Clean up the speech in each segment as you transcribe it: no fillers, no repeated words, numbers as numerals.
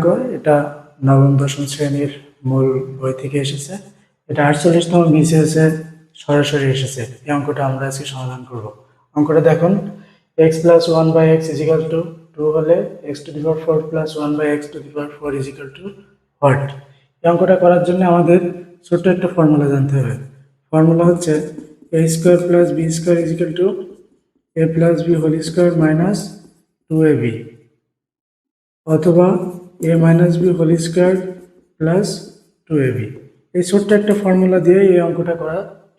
অঙ্ক, এটা নবম দশম শ্রেণীর মূল বই থেকে এসেছে। এটা 48তম বিসিএসে সরাসরি এসেছে। এই অঙ্কটা আমরা আজকে সমাধান করব। অঙ্কটা দেখুন, x plus 1 by x is equal to 2 হলে x to the power 4 plus 1 by x to the power 4 is equal to what? এই অঙ্কটা করার জন্য আমাদের ছোট্ট একটা ফর্মুলা জানতে হবে। ফর্মুলা হচ্ছে a square plus b square is equal to a plus b whole square minus 2ab, অথবা a minus b whole square plus 2ab। এই ছোট্ট একটা ফর্মুলা দিয়ে এই অঙ্কটা করা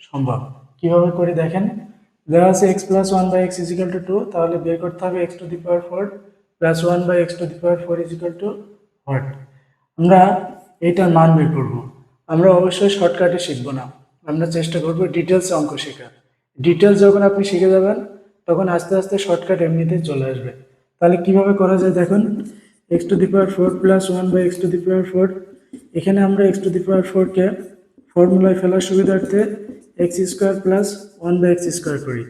সম্ভব। কিভাবে করি দেখেন, দেওয়া আছে x plus 1 by x is equal to 2, তাহলে বের করতে হবে x to the power 4 plus 1 by x to the power 4 is equal to what? আমরা এইটার মান বের করব। আমরা অবশ্যই শর্টকাটে শিখব না, আমরা চেষ্টা করব ডিটেলসে অঙ্ক শেখার। ডিটেলস যখন আপনি শিখে যাবেন তখন আস্তে আস্তে শর্টকাট এমনিতেই চলে আসবে। তাহলে কিভাবে করা যায় দেখুন, x to the power 4 plus 1 by x to the power 4, এখানে আমরা x to the power 4 কে ফর্মুলায় ফেলার সুবিধার্থে x square plus 1 by x square করি।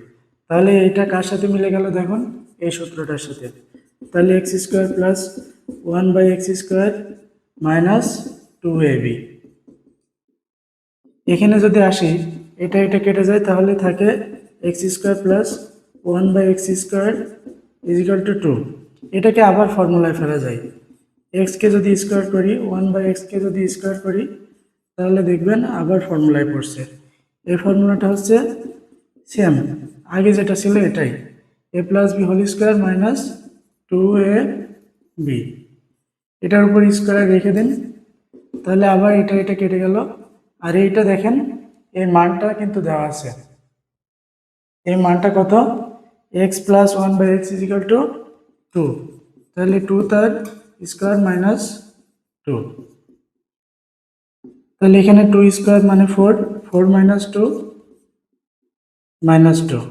তাহলে এটা কার সাথে মিলে গেল দেখুন, এই সূত্রটার সাথে। তাহলে x square plus 1 by x square minus 2ab। এখানে যদি আসি, এটা কেটে যায়, তাহলে থাকে x square plus 1 by x square is equal to 2। এটাকে আবার ফর্মুলায় ফেলা যায়। x কে যদি স্কোয়ার করি, 1 by x কে যদি স্কোয়ার করি, তাহলে দেখবেন আবার ফর্মুলায় পড়ছে। এই ফর্মুলাটা হচ্ছে সেম, আগে যেটা ছিল এটাই, a plus B whole square minus 2ab। এটার উপর স্কোয়ার রেখে দিন, তাহলে আবার এটা কেটে গেল। আর এইটা দেখেন, এই মানটা কিন্তু দেওয়া আছে। এই মানটা কত? x plus 1 by x is equal to 2, তাহলে 2 তার স্কোয়ার মাইনাস 2। তাহলে এখানে 2 স্কোয়ার মানে 4, 4 মাইনাস 2 মাইনাস 2,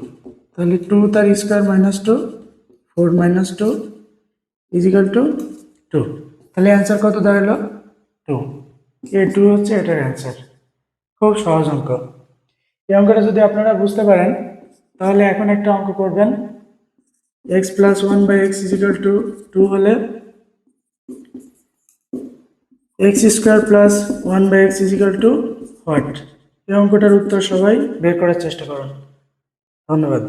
তাহলে 2 তার square minus 2, 4 minus 2 is equal to 2। তাহলে অ্যান্সার কত দাঁড়ালো? 2। এই 2 হচ্ছে এটার অ্যান্সার। খুব সহজ অঙ্ক। এই অঙ্কটা যদি আপনারা বুঝতে পারেন, তাহলে এখন একটা অঙ্ক করবেন, x plus 1 by x is equal to 2 হলে x square plus 1 by x is equal to what? এই অঙ্কটার উত্তর সবাই বের করার চেষ্টা করুন। ধন্যবাদ।